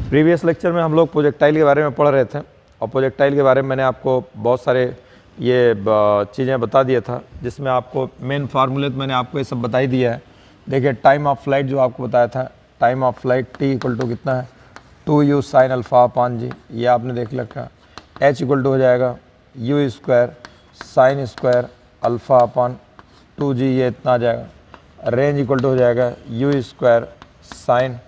Previous lecture में हम लोग प्रोजेक्टाइल के बारे में पढ़ रहे थे और प्रोजेक्टाइल के बारे में मैंने आपको बहुत सारे ये चीज़ें बता दिया था, जिसमें आपको मेन फार्मूले तो मैंने आपको ये सब बता ही दिया है। देखिए टाइम ऑफ फ्लाइट जो आपको बताया था, time of flight T equal to कितना है 2u sine alpha upon g, ये आपने देख रखा। h इक्वल टू हो जाएगा u square sine square alpha upon 2g, ये इतना आ जाएगा। रेंज इक्वल टू हो जाएगा u स्क्वायर साइन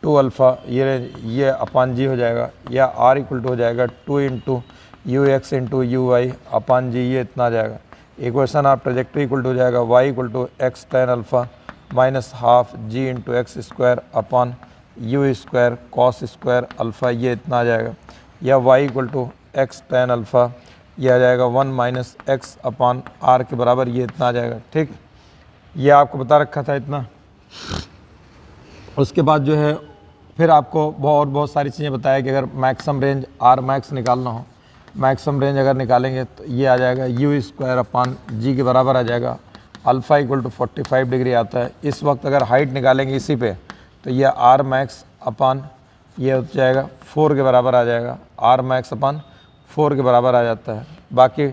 2 अल्फ़ा, ये अपान जी हो जाएगा, या r इक्वल टू हो जाएगा 2 into u x into u y upon g, ये इतना आ जाएगा। इक्वेशन आप ट्रेजेक्ट्री इक्वल टू हो जाएगा y equal to x tan alpha minus half g into x square upon u square cos square alpha, ये इतना आ जाएगा। या y equal to x tan alpha, ये आ जाएगा 1 माइनस एक्स अपान आर के बराबर, ये इतना आ जाएगा। ठीक, ये आपको बता रखा था इतना। उसके बाद जो है फिर आपको बहुत सारी चीज़ें बताया कि अगर मैक्सिमम रेंज आर मैक्स निकालना हो, मैक्सिमम रेंज अगर निकालेंगे तो ये आ जाएगा यू स्क्वायर अपान जी के बराबर आ जाएगा। अल्फ़ा इक्वल टू 45 डिग्री आता है। इस वक्त अगर हाइट निकालेंगे इसी पे तो ये आर मैक्स अपान ये हो जाएगा 4 के बराबर आ जाएगा। आर मैक्स अपान 4 के बराबर आ जाता है। बाकी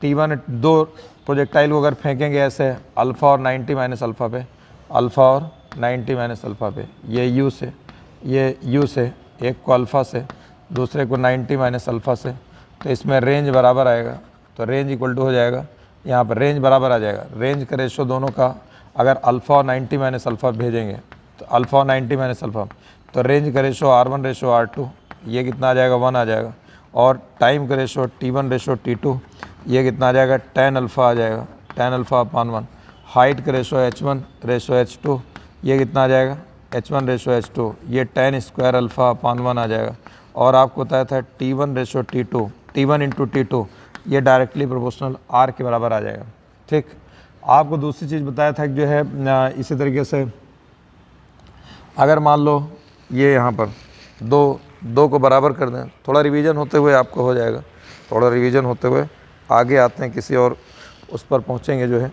T1 दो प्रोजेक्टाइल को अगर फेंकेंगे ऐसे अल्फ़ा और 90 माइनस अल्फ़ा पे, अल्फ़ा और 90 माइनस अल्फ़ा पे, ये यू से, ये यू से, एक को अल्फ़ा से दूसरे को 90 माइनस अल्फ़ा से, तो इसमें रेंज बराबर आएगा। तो रेंज इक्वल टू हो जाएगा, यहाँ पर रेंज बराबर आ जाएगा। रेंज का रेशो दोनों का अगर अल्फ़ा और 90 माइनस अल्फ़ा भेजेंगे तो अल्फ़ा और 90 माइनस अल्फ़ा, तो रेंज का रेशो R1 रेशो R2, ये कितना आ जाएगा 1 आ जाएगा। और टाइम का रेशो T1 रेशो T2, ये कितना आ जाएगा 10 अल्फ़ा आ जाएगा, 10 अल्फ़ा अपान 1। हाइट का रेशो H1 रेशो H2, ये कितना आ जाएगा H1 रेशो H2, ये 10 स्क्वायर अल्फ़ा अपान 1 आ जाएगा। और आपको बताया था T1 ratio T2, T1 into T2, ये डायरेक्टली प्रोपोर्शनल R के बराबर आ जाएगा। ठीक, आपको दूसरी चीज़ बताया था कि जो है इसी तरीके से अगर मान लो ये यहाँ पर दो को बराबर कर दें, थोड़ा रिवीजन होते हुए आपको हो जाएगा। थोड़ा रिवीजन होते हुए आगे आते हैं, किसी और उस पर पहुँचेंगे जो है,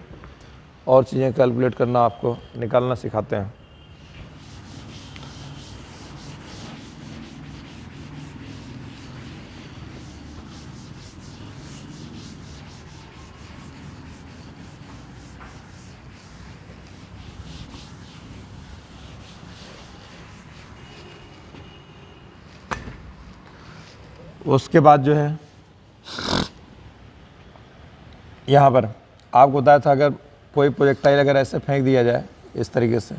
और चीज़ें कैलकुलेट करना आपको निकालना सिखाते हैं। उसके बाद जो है यहाँ पर आपको बताया था अगर कोई प्रोजेक्टाइल अगर ऐसे फेंक दिया जाए इस तरीके से,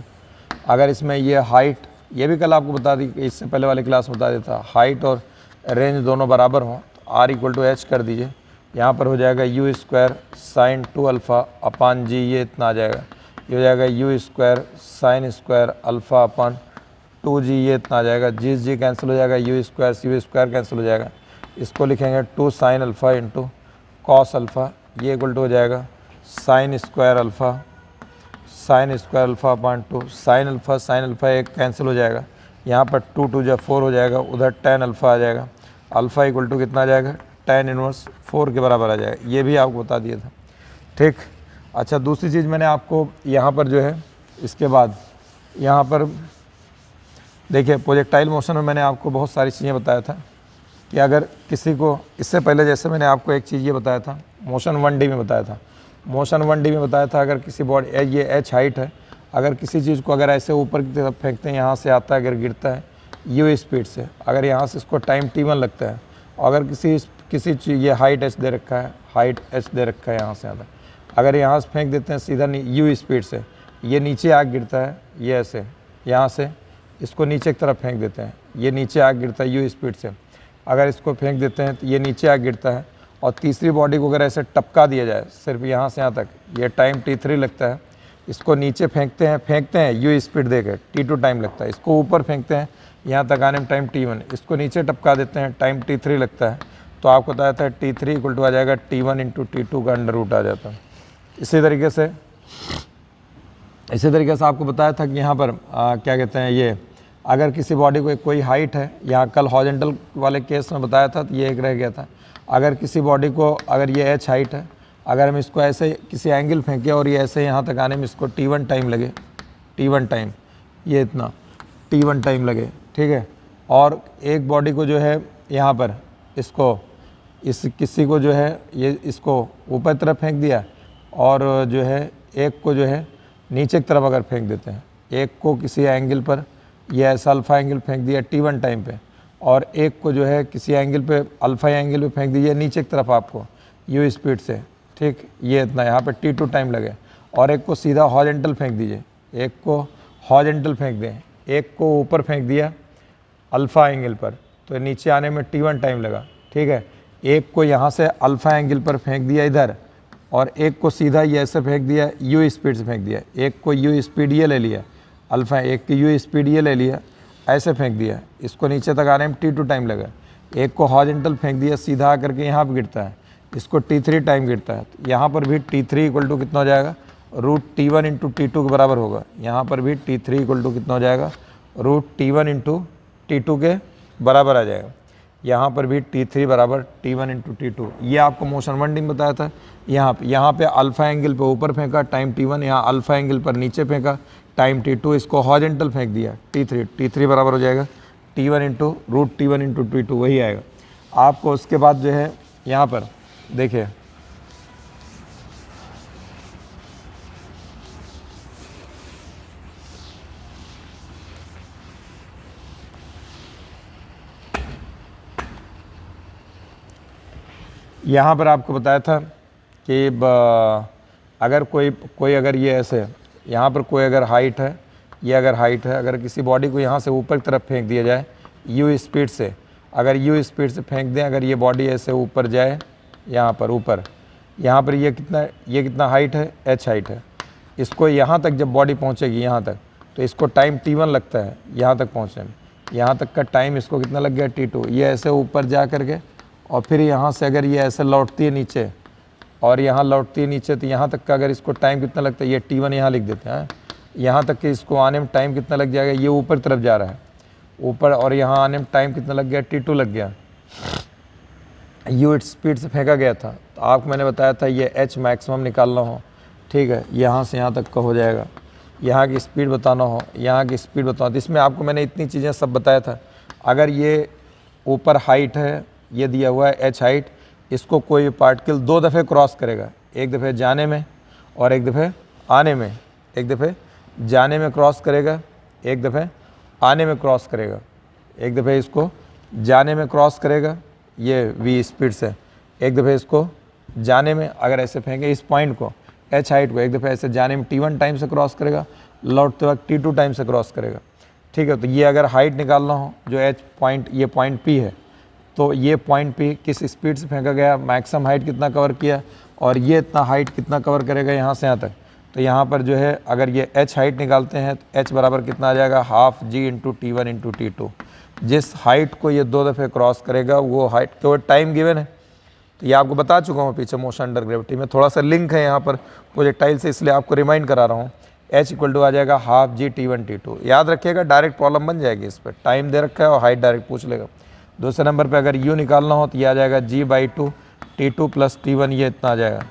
अगर इसमें ये हाइट, ये भी कल आपको बता दी, इससे पहले वाली क्लास में बता देता, हाइट और रेंज दोनों बराबर हों तो आर इक्वल टू एच कर दीजिए। यहाँ पर हो जाएगा you square sine 2 alpha upon g, ये इतना आ जाएगा। ये हो जाएगा you square sine square alpha upon 2g, ये इतना आ जाएगा। जी कैंसिल हो जाएगा, यू स्क्वायर कैंसिल हो जाएगा। इसको लिखेंगे 2 sine alpha into cos alpha, ये इक्वल टू हो जाएगा साइन स्क्वायर अल्फ़ा अपान 2 साइन अल्फ़ा एक कैंसिल हो जाएगा। यहाँ पर 2 2 जा 4 हो जाएगा, उधर tan अल्फ़ा आ जाएगा। अल्फ़ा इक्वल टू कितना आ जाएगा tan इनवर्स 4 के बराबर आ जाएगा। ये भी आपको बता दिया था। ठीक, अच्छा दूसरी चीज़ मैंने आपको यहाँ पर जो है, इसके बाद यहाँ पर देखिए प्रोजेक्टाइल मोशन में मैंने आपको बहुत सारी चीज़ें बताया था कि अगर किसी को, इससे पहले जैसे मैंने आपको एक चीज़ ये बताया था, मोशन 1D में बताया था, मोशन 1D में बताया था अगर किसी बॉडी, ये h हाइट है, अगर किसी चीज़ को अगर ऐसे ऊपर की तरफ फेंकते हैं, यहाँ से आता है, अगर गिरता है u स्पीड से, अगर यहाँ से इसको टाइम T1 लगता है, अगर किसी चीज़, ये हाइट h दे रखा है, हाइट h दे रखा है, यहाँ से आता है, अगर यहाँ से फेंक देते हैं सीधा u स्पीड से, ये नीचे आग गिरता है, ये ऐसे यहाँ से इसको नीचे की तरफ फेंक देते हैं, ये नीचे आग गिरता है u स्पीड से, अगर इसको फेंक देते हैं तो ये नीचे आग गिरता है। और तीसरी बॉडी को अगर ऐसे टपका दिया जाए सिर्फ यहाँ से यहाँ तक, ये टाइम T3 लगता है, इसको नीचे फेंकते हैं u स्पीड देकर T2 टाइम लगता है, इसको ऊपर फेंकते हैं यहाँ तक आने में टाइम T1, इसको नीचे टपका देते हैं टाइम T3 लगता है। तो आपको बताया था T3 इक्वल टू आ जाएगा T1 इंटू T2 का अंडर रूट आ जाता है। इसी तरीके से आपको बताया था कि यहाँ पर क्या कहते हैं, ये अगर किसी बॉडी को कोई हाइट है, यहाँ कल हॉरिजॉन्टल वाले केस में बताया था तो ये एक रह गया था, अगर किसी बॉडी को अगर ये h हाइट है, अगर हम इसको ऐसे किसी एंगल फेंकें और ये ऐसे यहाँ तक आने में इसको T1 टाइम लगे, T1 टाइम, ये इतना T1 टाइम लगे, ठीक है, और एक बॉडी को जो है यहाँ पर इसको किसी को जो है ये इसको ऊपर तरफ फेंक दिया, और जो है एक को जो है नीचे की तरफ अगर फेंक देते हैं, एक को किसी एंगल पर ये ऐसा अल्फ़ा एंगल फेंक दिया T1 टाइम पे, और एक को जो है किसी एंगल पे अल्फ़ा एंगल पे फेंक दीजिए नीचे की तरफ आपको U स्पीड से, ठीक, ये इतना यहाँ पे T2 टाइम लगे, और एक को सीधा हॉरिजॉन्टल फेंक दीजिए, एक को हॉरिजॉन्टल फेंक दें, एक को ऊपर फेंक दिया अल्फ़ा एंगल पर, तो नीचे आने में T1 टाइम लगा, ठीक है। एक को यहाँ से अल्फ़ा एंगल पर फेंक दिया इधर, और एक को सीधा ये ऐसे फेंक दिया U स्पीड से फेंक दिया, एक को U स्पीड ये ले लिया अल्फ़ा, एक की U स्पीड ये ले लिया, ऐसे फेंक दिया, इसको नीचे तक आने में T2 टाइम लगा। एक को हॉरिजॉन्टल फेंक दिया, सीधा आकर के यहाँ पर गिरता है, इसको T3 टाइम गिरता है, तो यहाँ पर भी T3 इक्वल टू कितना हो जाएगा, रूट T1 इंटू T2 के बराबर होगा। यहाँ पर भी T3 इक्वल टू कितना हो जाएगा, रूट T1 इंटू T2 के बराबर आ जाएगा। यहाँ पर भी T3 बराबर T1 इंटू T2। ये आपको मोशन 1D में बताया था। यहाँ पे अल्फ़ा एंगल पे ऊपर फेंका टाइम T1, यहाँ अल्फ़ा एंगल पर नीचे फेंका टाइम T2, इसको हॉरिजॉन्टल फेंक दिया T3 बराबर हो जाएगा T1 into root T1 into T2, वही आएगा आपको। उसके बाद जो है यहाँ पर देखिए, यहाँ पर आपको बताया था कि अगर कोई अगर ये ऐसे यहाँ पर कोई अगर हाइट है, ये अगर हाइट है, अगर किसी बॉडी को यहाँ से ऊपर की तरफ फेंक दिया जाए U स्पीड से, अगर U स्पीड से फेंक दें, अगर ये बॉडी ऐसे ऊपर जाए, यहाँ पर ऊपर, यहाँ पर ये कितना हाइट है, H हाइट है, इसको यहाँ तक जब बॉडी पहुँचेगी यहाँ तक, तो इसको टाइम T1 लगता है यहाँ तक पहुँचने में, यहाँ तक का टाइम इसको कितना लग गया T2। ये ऐसे ऊपर जा करके और फिर यहाँ से अगर ये ऐसे लौटती है नीचे और यहाँ लौटती है नीचे, तो यहाँ तक का अगर इसको टाइम कितना लगता है, ये T1 यहाँ लिख देते हैं, यहाँ तक कि इसको आने में टाइम कितना लग जाएगा, ये ऊपर तरफ जा रहा है ऊपर, और यहाँ आने में टाइम कितना लग गया, T2 लग गया। U स्पीड से फेंका गया था, तो आपको मैंने बताया था ये H मैक्सिमम निकालना हो, ठीक है, यहाँ से यहाँ तक का हो जाएगा, यहाँ की स्पीड बताना हो, यहाँ की स्पीड बताना, तो इसमें आपको मैंने इतनी चीज़ें सब बताया था। अगर ये ऊपर हाइट है, ये दिया हुआ है H हाइट, इसको कोई पार्टिकल 2 दफ़े क्रॉस करेगा, एक दफ़े जाने में और एक दफ़े आने में, एक दफ़े जाने में क्रॉस करेगा, एक दफ़े आने में क्रॉस करेगा, एक दफ़े इसको जाने में क्रॉस करेगा ये V स्पीड से, एक दफ़े इसको जाने में अगर ऐसे फेंके इस पॉइंट को H हाइट को, एक दफ़े ऐसे जाने में T1 टाइम से क्रॉस करेगा, लौटते वक्त T2 टाइम से क्रॉस करेगा, ठीक है। तो ये अगर हाइट निकालना हो, जो H पॉइंट, ये पॉइंट P है, तो ये पॉइंट P किस स्पीड से फेंका गया, मैक्सिमम हाइट कितना कवर किया, और ये इतना हाइट कितना कवर करेगा यहाँ से यहाँ तक। तो यहाँ पर जो है अगर ये H हाइट निकालते हैं तो H बराबर कितना आ जाएगा, half G into T1 into T2। जिस हाइट को ये 2 दफ़े क्रॉस करेगा वो हाइट तो टाइम गिवन है, तो ये आपको बता चुका हूँ पीछे मोशन अंडर ग्रेविटी में, थोड़ा सा लिंक है यहाँ पर प्रोजेक्टाइल से, इसलिए आपको रिमाइंड करा रहा हूँ। H इक्वल टू आ जाएगा हाफ G T1 T2, याद रखिएगा, डायरेक्ट प्रॉब्लम बन जाएगी इस पर, टाइम दे रखा है और हाइट डायरेक्ट पूछ लेगा। दूसरे नंबर पे अगर U निकालना हो तो ये आ जाएगा G/2 T2 प्लस T1, ये इतना आ जाएगा,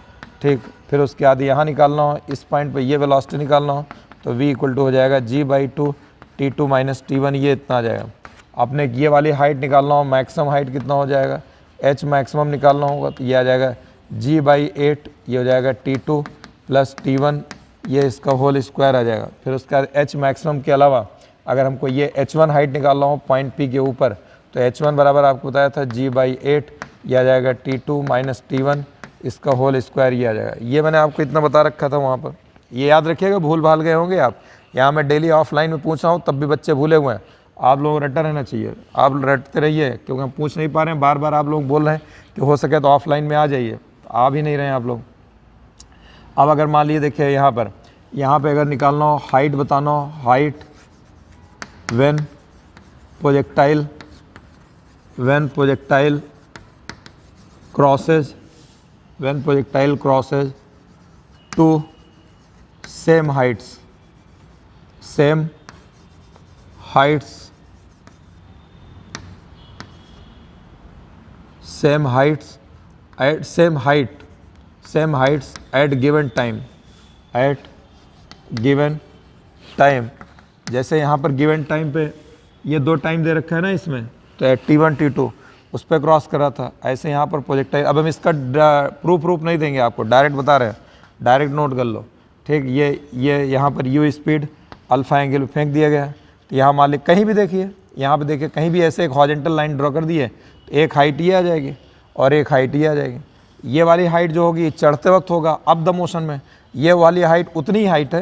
ठीक। फिर उसके बाद यहाँ निकालना हो, इस पॉइंट पे ये वेलोसिटी निकालना हो तो V इक्वल टू हो जाएगा G/2 T2 माइनस T1, ये इतना आ जाएगा। आपने ये वाली हाइट निकालना हो, मैक्सिमम हाइट कितना हो जाएगा, H मैक्सिमम निकालना होगा तो ये आ जाएगा G/8, ये हो जाएगा T2 प्लस T1, ये इसका होल स्क्वायर आ जाएगा। फिर उसके बाद H मैक्सिमम के अलावा अगर हमको ये H1 हाइट निकालना हो पॉइंट P के ऊपर, तो H1 बराबर आपको बताया था G/8, ये आ जाएगा T2 माइनस T1, इसका होल स्क्वायर ये आ जाएगा। ये मैंने आपको इतना बता रखा था वहाँ पर, ये याद रखिएगा, भूल भाल गए होंगे आप। यहाँ मैं डेली ऑफलाइन में पूछ रहा हूँ तब भी बच्चे भूले हुए हैं, आप लोगों को रटा रहना चाहिए, आप रटते रहिए, क्योंकि हम पूछ नहीं पा रहे हैं, बार बार आप लोग बोल रहे हैं कि हो सके तो ऑफलाइन में आ जाइए, तो आ भी नहीं रहे हैं आप लोग। अब अगर मान लीजिए देखिए यहाँ पे अगर निकालना हो, हाइट बताना हो, height when projectile crosses to same heights at given time, जैसे यहाँ पर गिवन टाइम पे ये 2 टाइम दे रखा है ना इसमें, तो T1 T2 उस पर क्रॉस कर रहा था। ऐसे यहाँ पर प्रोजेक्टाइल, अब हम इसका प्रूफ नहीं देंगे आपको, डायरेक्ट बता रहे हैं, डायरेक्ट नोट कर लो, ठीक। ये यहाँ पर u स्पीड अल्फा एंगल फेंक दिया गया है। तो यहाँ मान ली कहीं भी देखिए, यहाँ पे देखिए कहीं भी ऐसे एक हॉरिजॉन्टल लाइन ड्रॉ कर दी है, तो एक हाइट ये आ जाएगी और एक हाइट ये आ जाएगी। ये वाली हाइट जो होगी चढ़ते वक्त होगा अप द मोशन में, ये वाली हाइट उतनी ही हाइट है,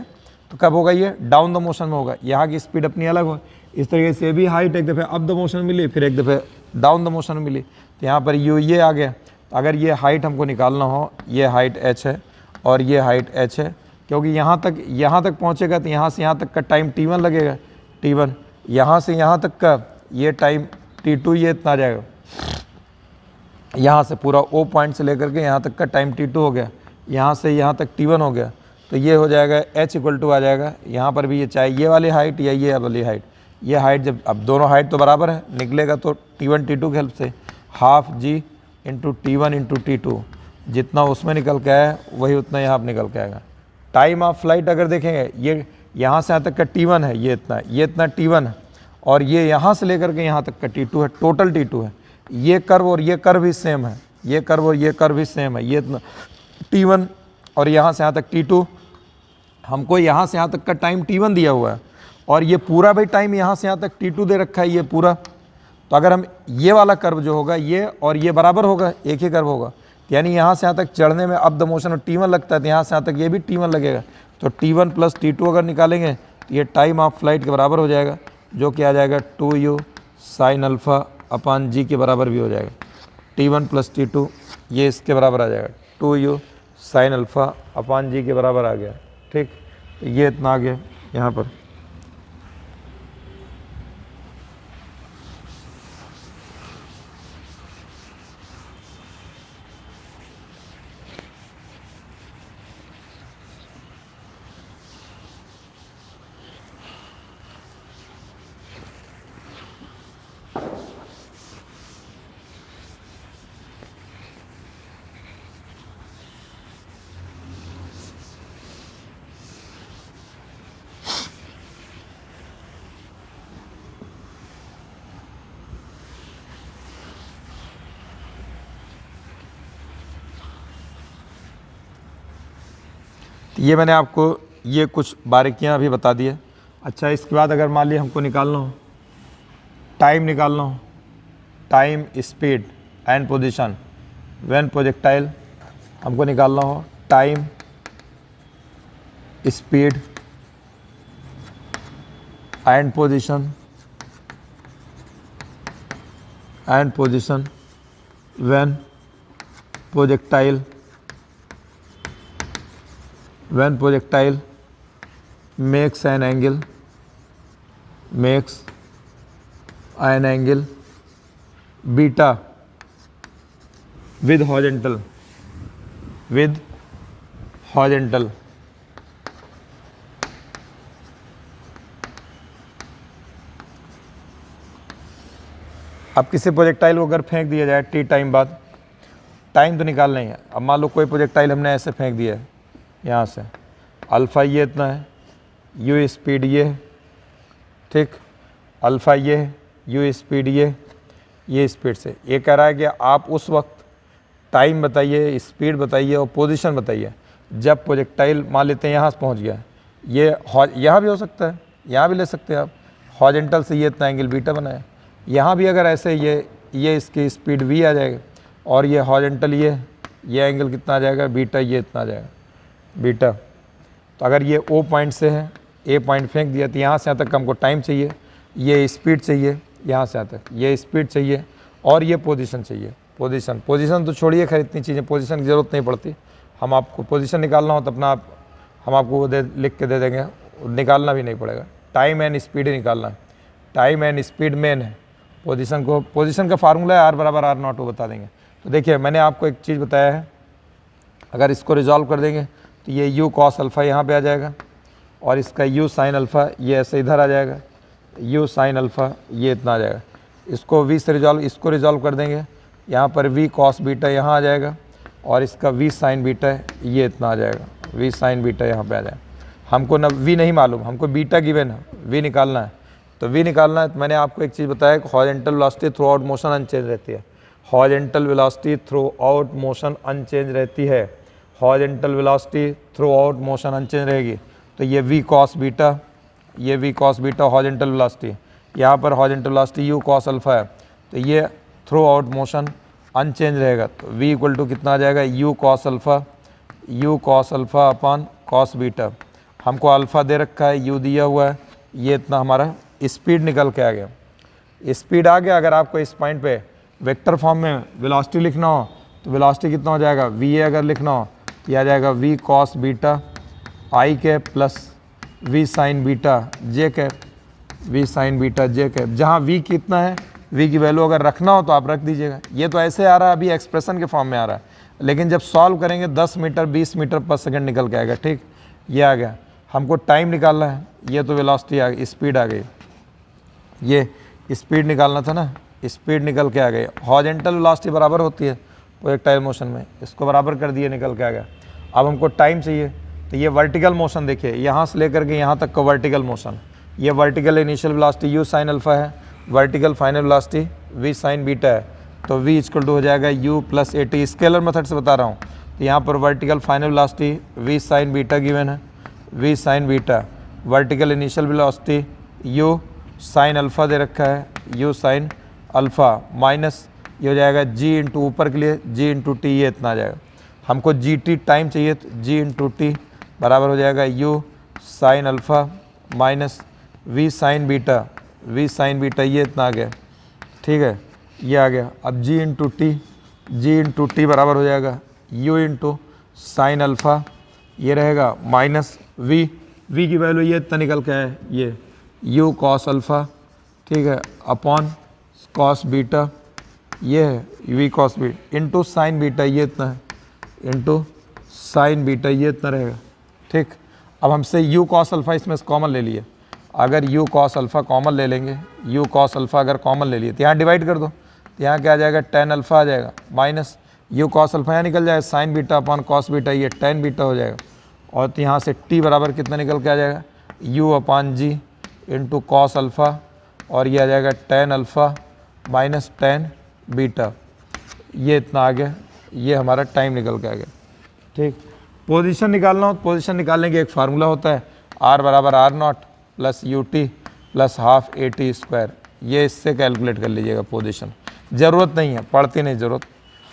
तो कब होगा ये डाउन द मोशन में होगा। यहाँ की स्पीड अपनी अलग हो, इस तरीके से भी हाइट एक दफ़े अप द मोशन मिली, फिर एक दफ़े डाउन द मोशन मिली। तो यहाँ पर ये आ गया। तो अगर ये हाइट हमको निकालना हो, ये हाइट h है और ये हाइट h है, क्योंकि यहाँ तक पहुँचेगा तो यहाँ से यहाँ तक का टाइम T1 लगेगा, T1। यहाँ से यहाँ तक का ये टाइम T2, ये इतना आ जाएगा। यहाँ से पूरा O पॉइंट से लेकर के यहाँ तक का टाइम T2 हो गया, यहाँ से यहाँ तक T1 हो गया। तो ये हो जाएगा h इक्वल टू आ जाएगा, यहाँ पर भी ये चाहे ये वाली हाइट या ये वाली हाइट, ये हाइट जब अब दोनों हाइट तो बराबर है, निकलेगा तो T1 T2 की हेल्प से half g into T1 into T2, जितना उसमें निकल के आया वही उतना यहाँ पर निकल के आएगा। टाइम ऑफ फ्लाइट अगर देखेंगे, ये यहाँ से यहाँ तक का T1 है, ये इतना T1 है, और ये यहाँ से लेकर के यहाँ तक का T2 है, टोटल T2 है। ये कर्व और ये कर्व भी सेम है, ये कर्व और ये कर्व भी सेम है, ये इतना T1 और यहाँ से यहाँ तक T2। हमको यहाँ से यहाँ तक का टाइम T1 दिया हुआ है और ये पूरा भी टाइम यहाँ से यहाँ तक T2 दे रखा है, ये पूरा। तो अगर हम ये वाला कर्व जो होगा, ये और ये बराबर होगा, एक ही कर्व होगा, यानी यहाँ से यहाँ तक चढ़ने में अप द मोशन और T1 लगता है, तो यहाँ से यहाँ तक ये भी T1 लगेगा। तो T1 प्लस T2 अगर निकालेंगे तो ये टाइम ऑफ फ्लाइट के बराबर हो जाएगा, जो कि आ जाएगा 2u sine alpha upon g के बराबर भी हो जाएगा। T1 प्लस T2 ये इसके बराबर आ जाएगा, 2u sine alpha upon g के बराबर आ गया, ठीक। तो ये इतना आ गया यहाँ पर। ये मैंने आपको ये कुछ बारीकियां अभी बता दी है। अच्छा, इसके बाद अगर मान लिया हमको निकालना हो, टाइम निकालना हो, time speed and position when projectile, हमको निकालना हो time speed and position when projectile makes an angle beta with horizontal अब किसी प्रोजेक्टाइल को अगर फेंक दिया जाए t टाइम बाद, टाइम तो निकालना ही है। अब मान लो कोई प्रोजेक्टाइल हमने ऐसे फेंक दिया है, यहाँ से अल्फ़ा ये इतना है, u स्पीड ये है, ठीक, अल्फ़ा ये है, u स्पीड ये स्पीड से ये कह रहा है कि आप उस वक्त टाइम बताइए, स्पीड बताइए और पोजीशन बताइए जब प्रोजेक्टाइल मान लेते हैं यहाँ से पहुँच गया। ये यहाँ भी हो सकता है, यहाँ भी ले सकते हैं आप, हॉरिजॉन्टल से ये इतना एंगल बीटा बनाया। यहाँ भी अगर ऐसे ये इसकी स्पीड v आ जाएगा और ये हॉरिजॉन्टल ये एंगल कितना आ जाएगा बीटा, ये इतना आ जाएगा बीटा। तो अगर ये O पॉइंट से है, A पॉइंट फेंक दिया, तो यहाँ से यहाँ तक हमको टाइम चाहिए, ये स्पीड चाहिए, यहाँ से यहाँ तक ये स्पीड चाहिए और ये पोजीशन चाहिए। पोजीशन तो छोड़िए, खैर इतनी चीज़ें पोजीशन की ज़रूरत नहीं पड़ती। हम आपको पोजीशन निकालना हो तो अपना हम आपको वो लिख के दे देंगे, निकालना भी नहीं पड़ेगा। टाइम एंड स्पीड ही निकालना है, टाइम एंड स्पीड मेन है। पोजीशन का फार्मूला है R बराबर R नॉट, वो बता देंगे। तो देखिए मैंने आपको एक चीज़ बताया है, अगर इसको रिजॉल्व कर देंगे तो ये u cos अल्फ़ा यहाँ पे आ जाएगा और इसका u साइन अल्फ़ा ये ऐसे इधर आ जाएगा, u साइन अल्फ़ा ये इतना आ जाएगा। इसको v से इसको रिजॉल्व कर देंगे, यहाँ पर v cos बीटा यहाँ आ जाएगा और इसका v साइन बीटा ये इतना आ जाएगा, v साइन बीटा यहाँ पे आ जाएगा। हमको ना v नहीं मालूम, हमको बीटा गिवन है, v निकालना है। तो v निकालना है। तो मैंने आपको एक चीज़ बताया कि horizontal velocity throughout motion unchanged रहती है। Horizontal velocity throughout motion unchanged रहती है। Horizontal velocity throughout motion unchanged रहेगी। तो ये v cos बीटा, ये v cos beta horizontal velocity, यहाँ पर horizontal velocity u cos alpha है। तो ये थ्रू आउट मोशन अनचेंज रहेगा। तो v इक्वल टू कितना आ जाएगा, u cos alpha upon cos beta. हमको अल्फ़ा दे रखा है, u दिया हुआ है, ये इतना हमारा स्पीड निकल के आ गया। स्पीड आ गया। अगर आपको इस पॉइंट पे वेक्टर फॉर्म में वेलोसिटी लिखना हो तो वेलोसिटी कितना हो जाएगा, va अगर लिखना हो तो यह आ जाएगा v cos beta i cap plus v sine beta j cap, v sine beta j cap. जहाँ v कितना है, v की वैल्यू अगर रखना हो तो आप रख दीजिएगा। ये तो ऐसे आ रहा है, अभी एक्सप्रेशन के फॉर्म में आ रहा है, लेकिन जब सॉल्व करेंगे 10 मीटर 20 मीटर पर सेकंड निकल के आएगा। ठीक, ये आ गया। हमको टाइम निकालना है, ये तो वेलोसिटी आ गई, स्पीड आ गई, ये स्पीड निकालना था ना, स्पीड निकल के आ गई। हॉरिजॉन्टल वेलोसिटी बराबर होती है प्रोजेक्टाइल मोशन में, इसको बराबर कर दिए, निकल के आ गया। अब हमको टाइम चाहिए, तो ये वर्टिकल मोशन देखिए, यहाँ से लेकर के यहाँ तक का वर्टिकल मोशन, ये vertical initial velocity u sine alpha है, vertical final velocity v sine beta है। तो v इक्वल टू हो जाएगा u plus at, scalar method से बता रहा हूँ। तो यहाँ पर vertical final velocity v sine beta given है, v sine beta, vertical initial velocity u sine alpha दे रखा है, u साइन अल्फ़ा माइनस ये हो जाएगा g इंटू ऊपर के लिए g इंटू टी, ये इतना आ जाएगा। हमको gt टाइम चाहिए, तो g इंटू टी बराबर हो जाएगा u sine alpha minus v sine beta, v sine beta, ये इतना आ गया। ठीक है, ये आ गया। अब g इंटू टी बराबर हो जाएगा u इंटू साइन अल्फ़ा, ये रहेगा माइनस v की वैल्यू ये इतना निकल के है, ये u cos अल्फ़ा, ठीक है, अपॉन cos बीटा, ये है v cos beta into sine beta, ये इतना है, इंटू साइन बीटा, ये इतना रहेगा। ठीक, अब हमसे u cos अल्फ़ा इसमें से कॉमन ले लिए। अगर u cos अल्फ़ा कॉमन ले लेंगे, u cos अल्फ़ा अगर कॉमन ले लिए तो यहाँ डिवाइड कर दो, तो यहाँ क्या आ जाएगा, tan अल्फ़ा आ जाएगा माइनस u cos अल्फ़ा, यहाँ निकल जाएगा sign beta upon cos beta, ये tan बीटा हो जाएगा। और तो यहाँ से t बराबर कितना निकल के आ जाएगा, u अपॉन जी इंटू कॉस अल्फ़ा, और ये आ जाएगा tan alpha minus tan beta, ये इतना आ गया। ये हमारा टाइम निकल के आ गया। ठीक, पोजीशन निकालना हो, पोजीशन निकालने की एक फार्मूला होता है, r बराबर r0 plus ut plus half at square, ये इससे कैलकुलेट कर लीजिएगा पोजीशन। ज़रूरत नहीं है, पढ़ती नहीं ज़रूरत,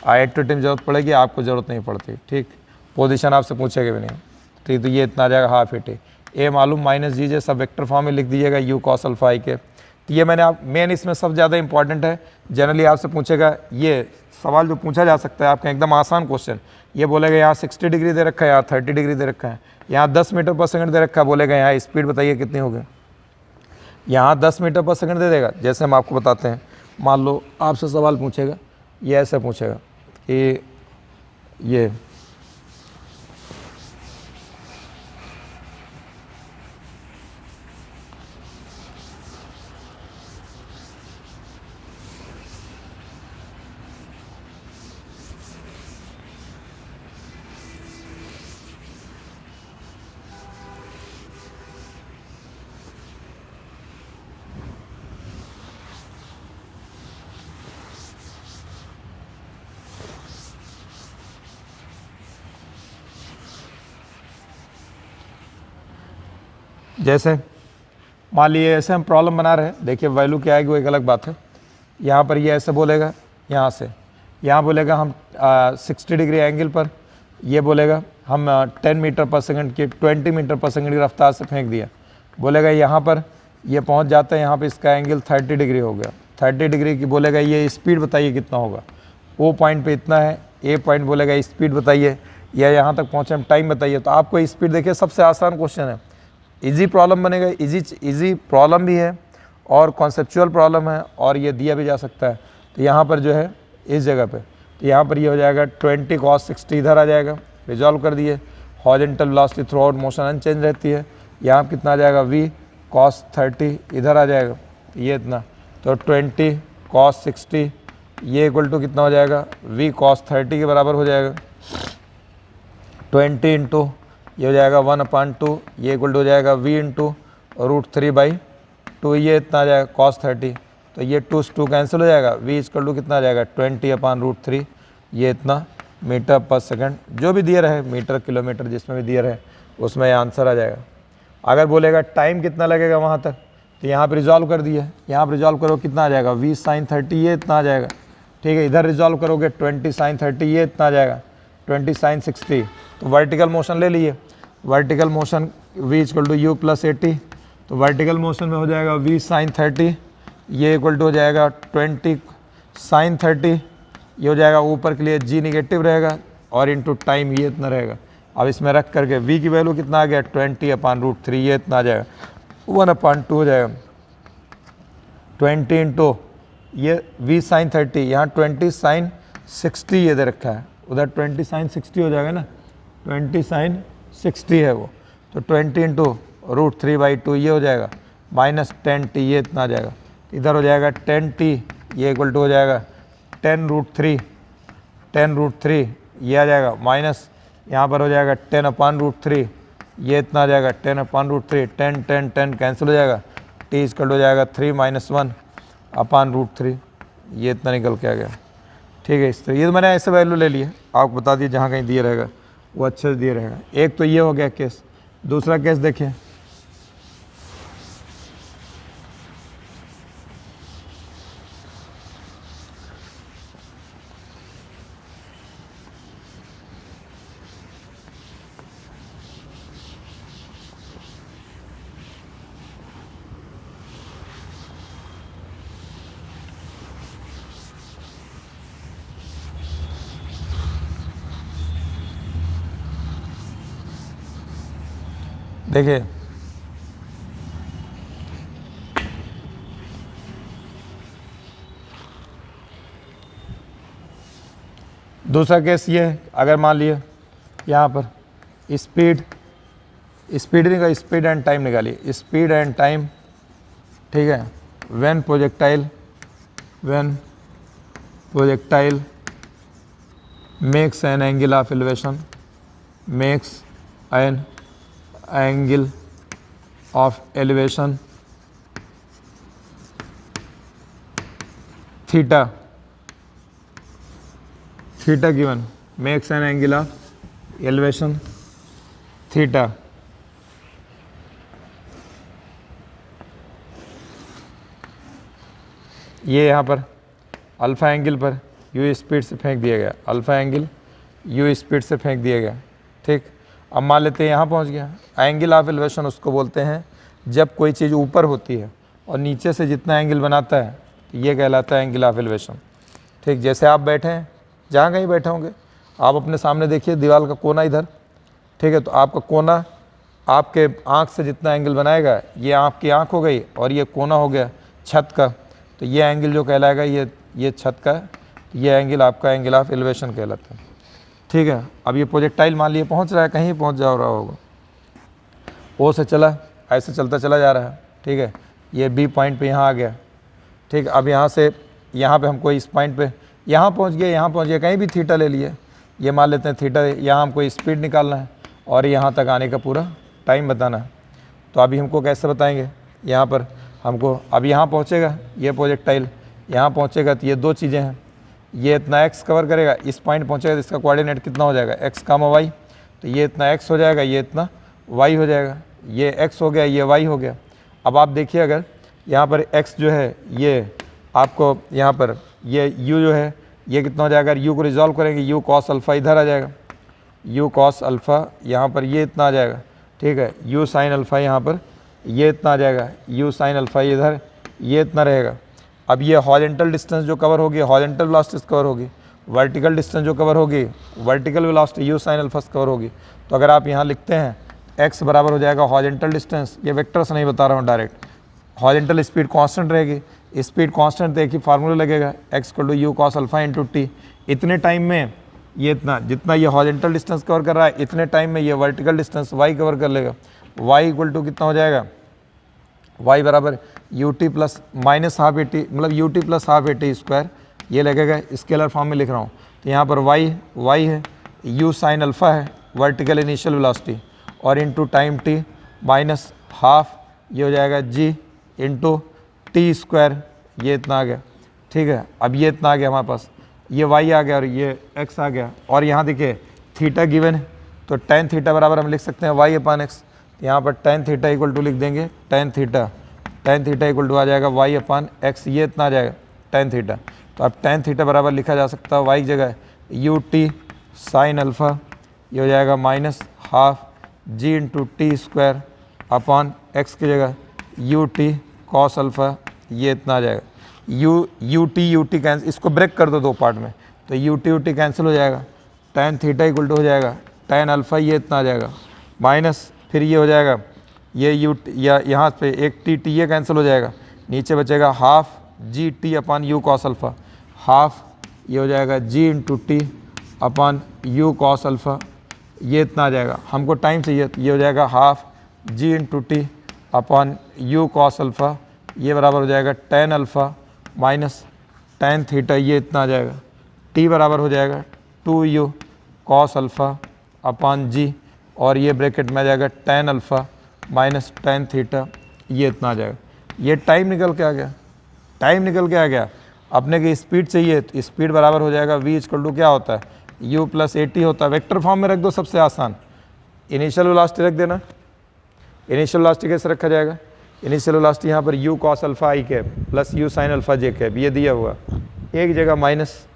IIT में ज़रूरत पड़ेगी, आपको ज़रूरत नहीं पड़ती। ठीक, पोजीशन आपसे पूछेगा भी नहीं। ठीक, तो ये इतना आ जाएगा हाफ at, ए मालूम माइनस जी, सब वेक्टर फॉर्म में लिख दीजिएगा u cos अल्फ़ा आई के। तो ये मैंने आप मेन इसमें सब ज़्यादा इंपॉर्टेंट है, जनरली आपसे पूछेगा, ये सवाल जो पूछा जा सकता है आपका एकदम आसान क्वेश्चन, ये बोलेगा यहाँ 60 डिग्री दे रखा है, यहाँ 30 डिग्री दे रखा है, यहाँ 10 मीटर पर सेकंड दे रखा है, बोलेगा यहाँ स्पीड बताइए कितनी होगी, यहाँ 10 मीटर पर सेकंड दे देगा। जैसे हम आपको बताते हैं, मान लो आपसे सवाल पूछेगा, ये ऐसे पूछेगा कि ये जैसे मान लिए ऐसे हम प्रॉब्लम बना रहे हैं, देखिए वैल्यू क्या आएगी वो एक अलग बात है। यहाँ पर ये ऐसे बोलेगा, यहाँ से यहाँ बोलेगा हम 60 डिग्री एंगल पर, ये बोलेगा हम 10 मीटर पर सेकंड की 20 मीटर पर सेकंड की रफ्तार से फेंक दिया, बोलेगा यहाँ पर ये पहुँच जाता है, यहाँ पर इसका एंगल 30 डिग्री हो गया, 30 डिग्री की, बोलेगा ये स्पीड बताइए कितना होगा, ओ पॉइंट पे इतना है, ए पॉइंट बोलेगा स्पीड बताइए, या यहाँ तक पहुँचे हम टाइम बताइए। तो आपको स्पीड देखिए सबसे आसान क्वेश्चन है, इजी प्रॉब्लम बनेगा, इजी प्रॉब्लम भी है और कॉन्सेप्चुअल प्रॉब्लम है, और ये दिया भी जा सकता है। तो यहाँ पर जो है इस जगह पे, तो यहाँ पर ये हो जाएगा 20 cos 60 इधर आ जाएगा, रिजॉल्व कर दिए। Horizontal velocity throughout motion unchanged रहती है, यहाँ कितना आ जाएगा v cos 30 इधर आ जाएगा, ये इतना, तो 20 cos 60 ये इक्वल टू कितना हो जाएगा, v cos 30 के बराबर हो जाएगा, 20 इंटू ये हो जाएगा 1/2, ये इक्वल टू हो जाएगा v इंटू √3/2, टू ये इतना आ जाएगा cos 30, तो ये 2 से 2 कैंसिल हो जाएगा, v इक्वल टू कितना आ जाएगा 20/√3, ये इतना मीटर पर सेकंड, जो भी दिया रहे मीटर किलोमीटर जिसमें भी दिया रहे उसमें ये आंसर आ जाएगा। अगर बोलेगा टाइम कितना लगेगा वहाँ तक, तो यहाँ पर रिजॉल्व कर दिया, यहाँ पर रिजॉल्व करो कितना आ जाएगा v sin 30 ये इतना आ जाएगा, ठीक है। इधर रिजॉल्व करोगे 20 sin 30 ये इतना आ जाएगा, 20 sin 60, तो वर्टिकल मोशन ले लिए, vertical motion v equal to u plus 80, तो वर्टिकल मोशन में हो जाएगा v sin 30 ये इक्वल टू हो जाएगा 20 sin 30, ये हो जाएगा ऊपर के लिए g निगेटिव रहेगा और इनटू टाइम ये इतना रहेगा। अब इसमें रख करके v की वैल्यू कितना आ गया 20/√3 ये इतना आ जाएगा, 1/2 हो जाएगा, 20 इंटू ये v sin 30, यहाँ 20 sin 60 ये दे रखा है, उधर 20 sin 60 हो जाएगा ना, 20 sin 60 है वो, तो 20 इंटू √3/2 ये हो जाएगा, -10t ये इतना आ जाएगा, इधर हो जाएगा 10t ये इक्वल टू हो जाएगा 10√3 ये आ जाएगा, माइनस यहाँ पर हो जाएगा 10/√3 ये इतना आ जाएगा, 10/√3, 10 कैंसिल हो जाएगा, t इक्वल हो जाएगा 3 - 1/√3 ये इतना निकल के आ गया, ठीक है। इस तरह ये तो मैंने ऐसे वैल्यू ले लिए, आपको बता दिए जहाँ कहीं दिया रहेगा वो अच्छे से दिए रहेगा। एक तो ये हो गया केस, दूसरा केस देखिए, देखिए दूसरा केस ये है, अगर मान लिए यहाँ पर स्पीड नहीं का स्पीड एंड टाइम निकालिए, स्पीड एंड टाइम, ठीक है, when projectile makes an angle of elevation, makes an angle of elevation theta given, makes an angle of elevation theta, ये यहाँ पर अल्फ़ा एंगल पर u स्पीड से फेंक दिया गया, अल्फ़ा एंगल u स्पीड से फेंक दिया गया, ठीक। अब मान लेते हैं यहाँ पहुँच गया, एंगल ऑफ एलिवेशन उसको बोलते हैं जब कोई चीज़ ऊपर होती है और नीचे से जितना एंगल बनाता है तो ये कहलाता है एंगल ऑफ एलिवेशन, ठीक। जैसे आप बैठे हैं, जहाँ कहीं बैठे होंगे, आप अपने सामने देखिए दीवार का कोना इधर, ठीक है, तो आपका कोना आपके आँख से जितना एंगल बनाएगा, ये आपकी आँख हो गई और ये कोना हो गया छत का, तो ये एंगल जो कहलाएगा ये छत का, ये एंगल आपका एंगल ऑफ एलिवेशन कहलाता है, ठीक है। अब ये प्रोजेक्टाइल मान लिए पहुंच रहा है, कहीं पहुंच जा रहा होगा, ओ से चला, ऐसे चलता चला जा रहा है, ठीक है, ये बी पॉइंट पे यहाँ आ गया, ठीक। अब यहाँ से यहाँ पे हमको इस पॉइंट पे यहाँ पहुँच गया, कहीं भी थीटा ले लिए, ये मान लेते हैं थीटा, यहाँ हमको स्पीड निकालना है और यहाँ तक आने का पूरा टाइम बताना है। तो अभी हमको कैसे बताएंगे, यहाँ पर हमको अब यहाँ पहुँचेगा ये प्रोजेक्टाइल, यहाँ पहुँचेगा तो ये दो चीज़ें हैं, ये इतना x कवर करेगा, इस पॉइंट पहुँचेगा तो इसका कोऑर्डिनेट कितना हो जाएगा x, y, तो ये इतना x हो जाएगा, ये इतना y हो जाएगा, ये x हो गया, ये y हो गया। अब आप देखिए अगर यहाँ पर x जो है ये आपको यहाँ पर ये u जो है ये कितना हो जाएगा, u को रिजॉल्व करेंगे, u cos अल्फ़ा इधर आ जाएगा, u cos अल्फ़ा यहाँ पर ये इतना आ जाएगा, ठीक है, u sin अल्फ़ा यहाँ पर ये इतना आ जाएगा, u sin अल्फ़ा इधर ये इतना रहेगा। अब ये हॉरिजॉन्टल डिस्टेंस जो कवर होगी, हॉरिजॉन्टल वेलोसिटी कवर होगी, वर्टिकल डिस्टेंस जो कवर होगी, vertical velocity u sin alpha cover होगी। तो अगर आप यहाँ लिखते हैं x बराबर हो जाएगा हॉरिजॉन्टल डिस्टेंस, ये वेक्टर से नहीं बता रहा हूँ डायरेक्ट, हॉरिजॉन्टल स्पीड कांस्टेंट रहेगी, स्पीड कांस्टेंट तो एक ही फार्मूला लगेगा, x = u cos alpha into T. इतने टाइम में ये इतना, जितना ये हॉरिजॉन्टल डिस्टेंस कवर कर रहा है इतने टाइम में ये वर्टिकल डिस्टेंस y कवर कर लेगा, y = कितना हो जाएगा, y बराबर ut plus minus half A T, मतलब ut plus half A T square, ये लगेगा, स्केलर फॉर्म में लिख रहा हूँ। तो यहाँ पर y है, u sin अल्फ़ा है वर्टिकल इनिशियल वेलोसिटी, और into time t minus half, ये हो जाएगा g इंटू टी स्क्वायर, ये इतना आ गया। ठीक है, अब ये इतना आ गया हमारे पास, ये वाई आ गया और ये एक्स आ गया। और यहाँ देखिए थीटा गिवन है, तो टेन थीटा बराबर हम लिख सकते हैं वाई अपान एक्स। यहाँ पर टेन थीटा इक्वल टू लिख देंगे, टेन थीटा इक्वल टू आ जाएगा वाई अपान एक्स, ये इतना आ जाएगा टेन थीटा। तो अब टेन थीटा बराबर लिखा जा सकता है वाई की जगह यू टी साइन अल्फ़ा, ये हो जाएगा minus half g into t square upon x की जगह यू टी कॉस अल्फ़ा, ये इतना आ जाएगा। यू टी कैंसिल, इसको ब्रेक कर दो दो पार्ट में, तो यू टी कैंसिल हो जाएगा। टेन थीटा इक्वल टू हो जाएगा टेन अल्फ़ा, ये इतना आ जाएगा माइनस, फिर ये हो जाएगा ये यू या यहाँ पे एक टी ये कैंसिल हो जाएगा, नीचे बचेगा half g t upon u cos alpha, half ये हो जाएगा g into t upon u cos alpha, ये इतना आ जाएगा। हमको टाइम चाहिए, ये हो जाएगा half g into t upon u cos alpha, ये बराबर हो जाएगा tan alpha minus tan theta, ये इतना आ जाएगा। टी बराबर हो जाएगा two u cos alpha upon g, और ये ब्रैकेट में आ जाएगा tan alpha minus tan theta, ये इतना आ जाएगा। ये टाइम निकल के आ गया, टाइम निकल के आ गया। अपने की स्पीड चाहिए, तो स्पीड बराबर हो जाएगा v इक्वल टू क्या होता है u प्लस ए टी होता है। वेक्टर फॉर्म में रख दो, सबसे आसान। इनिशियल वेलोसिटी रख देना, इनिशियल वेलोसिटी कैसे रखा जाएगा, इनिशियल वेलोसिटी यहाँ पर u cos alpha i cap plus u sine alpha j cap, ये दिया हुआ, एक जगह माइनस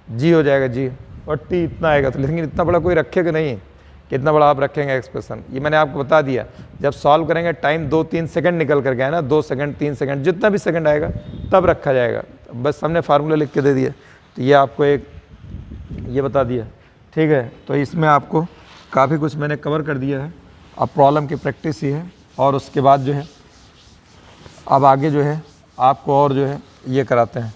g हो जाएगा g, और t इतना आएगा। तो लेकिन इतना बड़ा कोई रखेगा नहीं, कितना बड़ा आप रखेंगे एक्सप्रेशन, ये मैंने आपको बता दिया। जब सॉल्व करेंगे टाइम 2-3 सेकंड निकल कर गया ना, 2 सेकंड 3 सेकंड जितना भी सेकंड आएगा तब रखा जाएगा। बस हमने फार्मूला लिख के दे दिया, तो ये आपको एक ये बता दिया। ठीक है, तो इसमें आपको काफ़ी कुछ मैंने कवर कर दिया है। अब प्रॉब्लम की प्रैक्टिस ही है, और उसके बाद जो है अब आगे जो है आपको और जो है ये कराते हैं।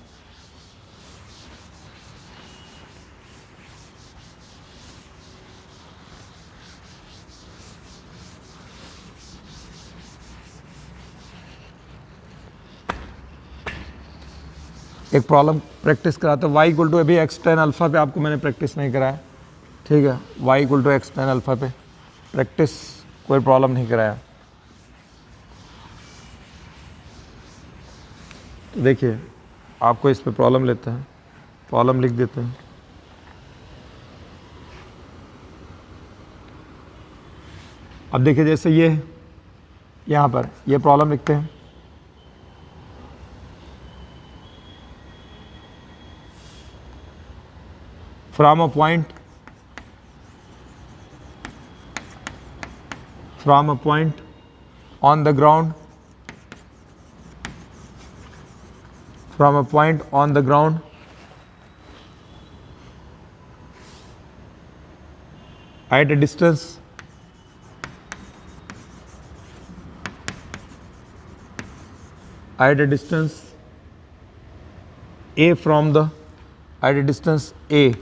एक प्रॉब्लम प्रैक्टिस कराते हैं, वाई इक्वल टू, अभी एक्स टेन अल्फ़ा पे आपको मैंने प्रैक्टिस नहीं कराया। ठीक है, y equal to x tan alpha पे प्रैक्टिस कोई प्रॉब्लम नहीं कराया। तो देखिए आपको इस पे प्रॉब्लम लेते हैं, प्रॉब्लम लिख देते हैं। अब देखिए जैसे ये यहाँ पर ये प्रॉब्लम लिखते हैं, from a point on the ground, from a point on the ground at a distance a from the at a distance a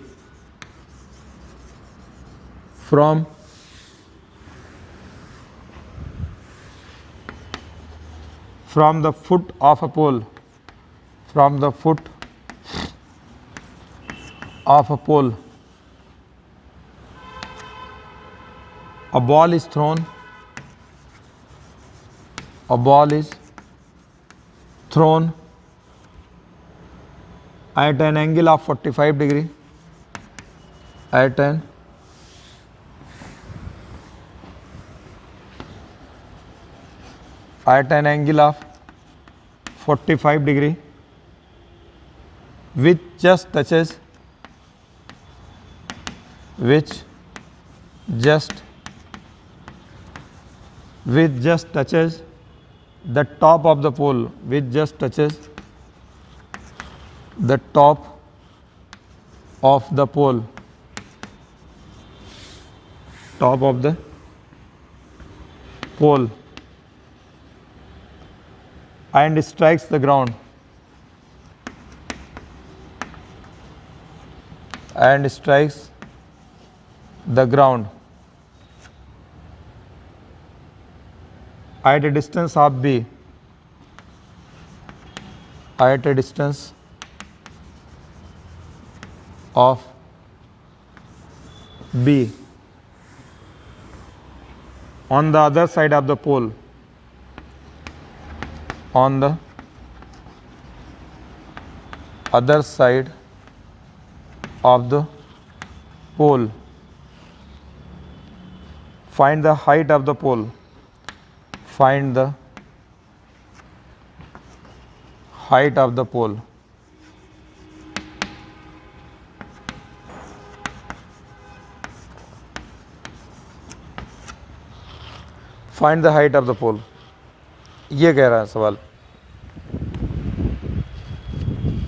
from the foot of a pole, from the foot of a pole, a ball is thrown, at an angle of 45 degree, at an angle of 45 degree, which just touches the top of the pole, which just touches the top of the pole, top of the pole, and strikes the ground, at a distance of b, at a distance of b, on the other side of the pole, on the other side of the pole. Find the height of the pole. Find the height of the pole. Find the height of the pole. ये कह रहा है सवाल,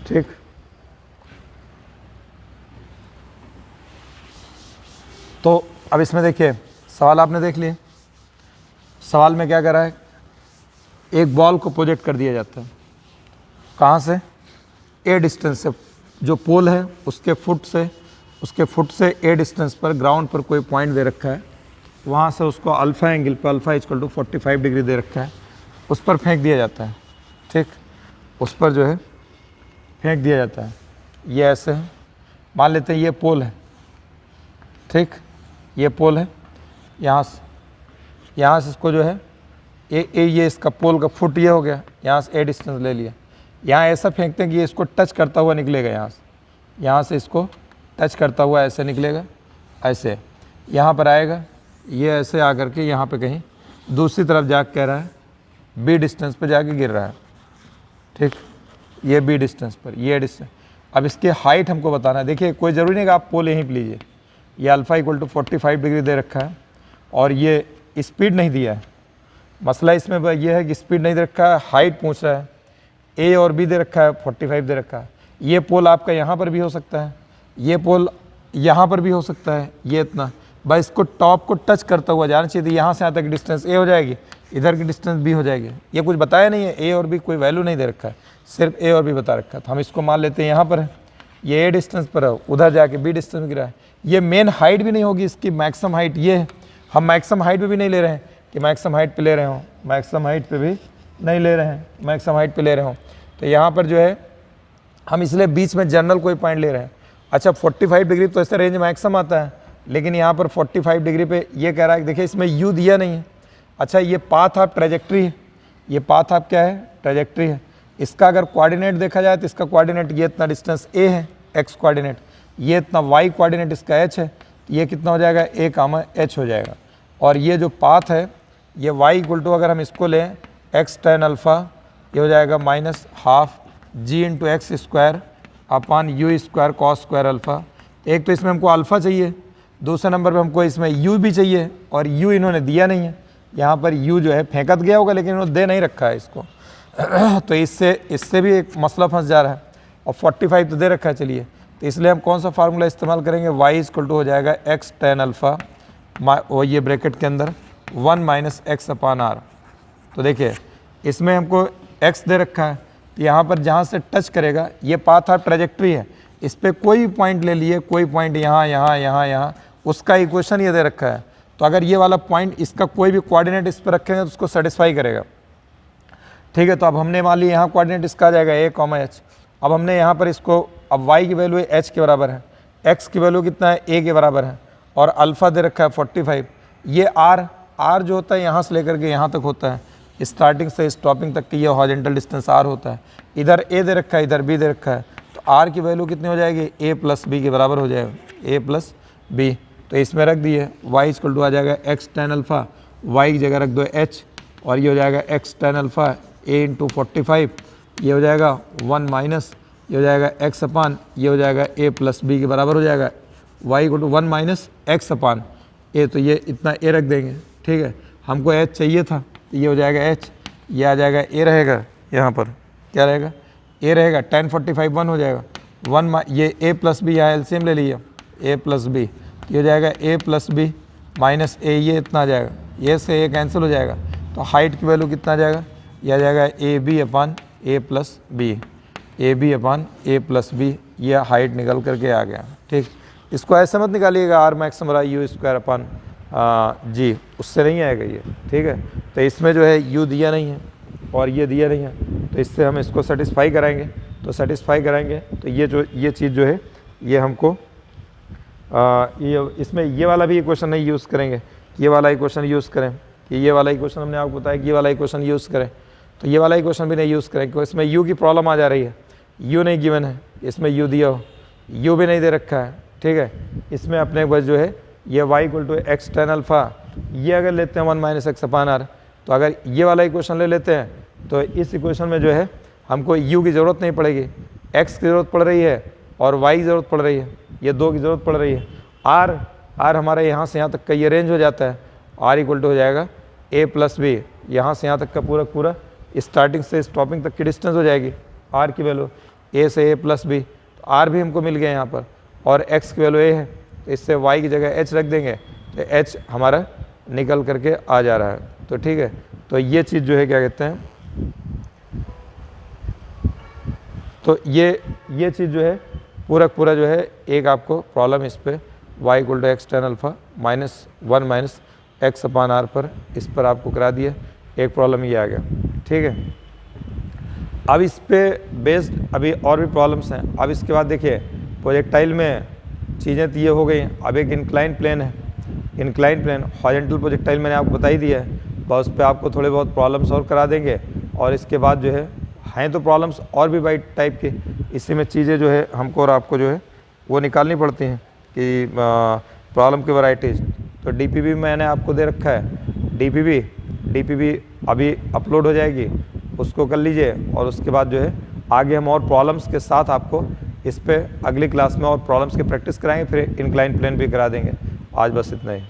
ठीक। तो अब इसमें देखिए, सवाल आपने देख लिए। सवाल में क्या कर रहा है, एक बॉल को प्रोजेक्ट कर दिया जाता है, कहाँ से, ए डिस्टेंस से, जो पोल है उसके फुट से ए डिस्टेंस पर ग्राउंड पर कोई पॉइंट दे रखा है, वहाँ से उसको अल्फ़ा एंगल पर अल्फ़ा इक्वल टू 45 डिग्री दे रखा है, उस पर फेंक दिया जाता है, ठीक। उस पर जो है फेंक दिया जाता है। ये ऐसे है, मान लेते हैं ये पोल है, ठीक, ये पोल है। यहाँ से इसको जो है ये इसका पोल का फुट ये हो गया, यहाँ से ए डिस्टेंस ले लिया। यहाँ ऐसा फेंकते हैं कि ये इसको टच करता हुआ निकलेगा, यहाँ से इसको टच करता हुआ ऐसे निकलेगा, ऐसे यहाँ पर आएगा, ये ऐसे आकर के यहाँ पे कहीं दूसरी तरफ जाके कह रहा है बी डिस्टेंस पे जाके गिर रहा है, ठीक। ये बी डिस्टेंस पर, ये डिस्टेंस। अब इसकी हाइट हमको बताना है। देखिए कोई ज़रूरी नहीं कि आप पोल यहीं पर लीजिए, ये अल्फ़ा इक्वल टू 45 डिग्री दे रखा है और ये स्पीड नहीं दिया है। मसला इसमें यह है कि स्पीड नहीं दे रखा है, हाइट पूछ रहा है। ए और बी दे रखा है, 45 दे रखा है। ये पोल आपका यहाँ पर भी हो सकता है, ये पोल यहाँ पर भी हो सकता है, ये इतना बस इसको टॉप को टच करता हुआ जाना चाहिए। यहाँ से यहाँ तक डिस्टेंस ए हो जाएगी, इधर की डिस्टेंस बी हो जाएगी। ये कुछ बताया नहीं है, ए और बी कोई वैल्यू नहीं दे रखा है, सिर्फ ए और बी बता रखा है। तो हम इसको मान लेते हैं यहाँ पर है, ये ए डिस्टेंस पर है, उधर जाके बी डिस्टेंस गिरा है। ये मेन हाइट भी नहीं होगी इसकी, मैक्सिमम हाइट ये है। हम मैक्सिमम हाइट पे भी नहीं ले रहे हैं कि मैक्सिमम हाइट पे ले रहे हो, मैक्सिमम हाइट पे भी नहीं ले रहे हैं, मैक्सिमम हाइट पे ले रहे हो। तो यहाँ पर जो है हम इसलिए बीच में जनरल कोई पॉइंट ले रहे हैं। अच्छा 45 डिग्री तो इससे रेंज मैक्सिमम आता है, लेकिन यहाँ पर 45 डिग्री पे ये कह रहा है, देखिए इसमें यू दिया नहीं है। अच्छा ये पाथ ऑफ ट्रेजेक्ट्री है, ये पाथ ऑफ क्या है, ट्रेजेक्ट्री है। इसका अगर कोऑर्डिनेट देखा जाए तो इसका कोऑर्डिनेट ये इतना डिस्टेंस ए है, एक्स कोऑर्डिनेट, ये इतना वाई कोऑर्डिनेट इसका एच है, तो ये कितना हो जाएगा, ए कामा एच हो जाएगा। और ये जो पाथ है ये y इक्वल टू, अगर हम इसको लें x tan अल्फ़ा, ये हो जाएगा minus half g into x square upon u square cos square alpha. एक तो इसमें हमको अल्फ़ा चाहिए, दूसरे नंबर पे हमको इसमें u भी चाहिए, और u इन्होंने दिया नहीं है। यहाँ पर u जो है फेंकत गया होगा, लेकिन इन्होंने दे नहीं रखा है इसको तो इससे भी एक मसला फंस जा रहा है। और 45 तो दे रखा है, चलिए तो इसलिए हम कौन सा फार्मूला इस्तेमाल करेंगे, y इक्वल टू हो जाएगा x tan अल्फ़ा और ये ब्रैकेट के अंदर 1 माइनस एक्स अपान आर। तो देखिए इसमें हमको x दे रखा है, तो यहाँ पर जहाँ से टच करेगा ये पाथ ऑफ ट्रेजेक्ट्री है, इस पर कोई भी पॉइंट ले लिए, कोई पॉइंट यहाँ, उसका इक्वेशन ये दे रखा है। तो अगर ये वाला पॉइंट इसका कोई भी कोऑर्डिनेट इस पर रखेंगे तो उसको सेटिस्फाई करेगा, ठीक है। तो अब हमने मान लिया यहाँ कोऑर्डिनेट इसका आ जाएगा ए कॉमा एच। अब हमने यहाँ पर इसको, अब y की वैल्यू एच के बराबर है, x की वैल्यू कितना है, ए के बराबर है, और अल्फ़ा दे रखा है 45। ये r जो होता है यहाँ से लेकर के यहाँ तक होता है, स्टार्टिंग से स्टॉपिंग तक की ये हॉरिजॉन्टल डिस्टेंस r होता है। इधर a दे रखा है, इधर b दे रखा है, तो r की वैल्यू कितनी हो जाएगी, a प्लस बी के बराबर हो जाएगा, a प्लस बी। तो इसमें रख दिए y इक्वल टू आ जाएगा x tan अल्फ़ा, y की जगह रख दो h, और ये हो जाएगा x tan alpha a into 45, ये हो जाएगा 1 माइनस, ये हो जाएगा x अपान, ये हो जाएगा a प्लस बी के बराबर हो जाएगा, y equal to 1 minus x upon a। तो ये इतना a रख देंगे, ठीक है। हमको h चाहिए था, तो ये हो जाएगा h, ये आ जाएगा a रहेगा, यहाँ पर क्या रहेगा, a रहेगा, tan 45 1 हो जाएगा, 1 ये a प्लस बी, यहाँ एलसीएम ले लिया, a प्लस बी, ये हो जाएगा a plus b minus a, ये इतना आ जाएगा, ये से a कैंसिल हो जाएगा। तो हाइट की वैल्यू कितना आ जाएगा, यह आ जाएगा a b upon a plus b, a b upon a plus b, यह हाइट निकल करके आ गया, ठीक। इसको ऐसे मत निकालिएगा आर मैक्स बराबर यू स्क्वायर अपान जी, उससे नहीं आएगा ये, ठीक है। तो इसमें जो है यू दिया नहीं है और ये दिया नहीं है, तो इससे हम इसको सेटिस्फाई कराएंगे। तो सेटिस्फाई कराएंगे तो ये चीज़ जो है ये हमको ये इसमें ये वाला भी इक्वेशन नहीं यूज़ करेंगे, ये वाला इक्वेशन यूज़ करें कि ये वाला इक्वेशन हमने आपको बताया कि ये वाला इक्वेशन यूज़ करें, तो ये वाला इक्वेशन भी नहीं यूज़ करेंगे क्योंकि इसमें u की प्रॉब्लम आ जा रही है, u नहीं गिवन है, इसमें u दिया हो, u भी नहीं दे रखा है, ठीक है। इसमें अपने पास जो है ये y equal to x tan alpha, ये अगर लेते हैं 1 माइनस एक्स अपान आर, तो अगर ये वाला इक्वेशन ले लेते हैं तो इस इक्वेशन में जो है हमको u की ज़रूरत नहीं पड़ेगी, x की ज़रूरत पड़ रही है और y की ज़रूरत पड़ रही है, ये दो की ज़रूरत पड़ रही है। r हमारा यहाँ से यहाँ तक का ये रेंज हो जाता है, r इक्वल टू हो जाएगा a प्लस बी, यहाँ से यहाँ तक का पूरा स्टार्टिंग से स्टॉपिंग तक की डिस्टेंस हो जाएगी, r की वैल्यू a से a प्लस बी, तो r भी हमको मिल गया यहाँ पर, और x की वैल्यू a है, तो इससे y की जगह h रख देंगे तो h हमारा निकल करके आ जा रहा है। तो ठीक है, तो ये चीज़ जो है क्या कहते हैं, तो ये चीज़ जो है पूरा जो है एक आपको प्रॉब्लम इस पर y equal to x tan alpha minus 1 minus x upon R पर, इस पर आपको करा दिया, एक प्रॉब्लम ये आ गया, ठीक है। अब इस पे बेस्ड अभी और भी प्रॉब्लम्स हैं। अब इसके बाद देखिए प्रोजेक्टाइल में चीज़ें तो ये हो गई, अब एक इंक्लाइन प्लेन है, इंक्लाइन प्लेन हॉरिजॉन्टल प्रोजेक्टाइल मैंने आपको बता ही दिया है, बस उस पर आपको थोड़े बहुत प्रॉब्लम सॉल्व करा देंगे, और इसके बाद जो है हैं तो प्रॉब्लम्स और भी वाइड टाइप के, इसी में चीज़ें जो है हमको और आपको जो है वो निकालनी पड़ती हैं कि प्रॉब्लम की वैराइटीज़। तो डीपीबी मैंने आपको दे रखा है, डीपीबी अभी अपलोड हो जाएगी, उसको कर लीजिए, और उसके बाद जो है आगे हम और प्रॉब्लम्स के साथ आपको इस पे अगली क्लास में और प्रॉब्लम्स की प्रैक्टिस कराएंगे, फिर इंक्लाइन प्लेन भी करा देंगे। आज बस इतना ही।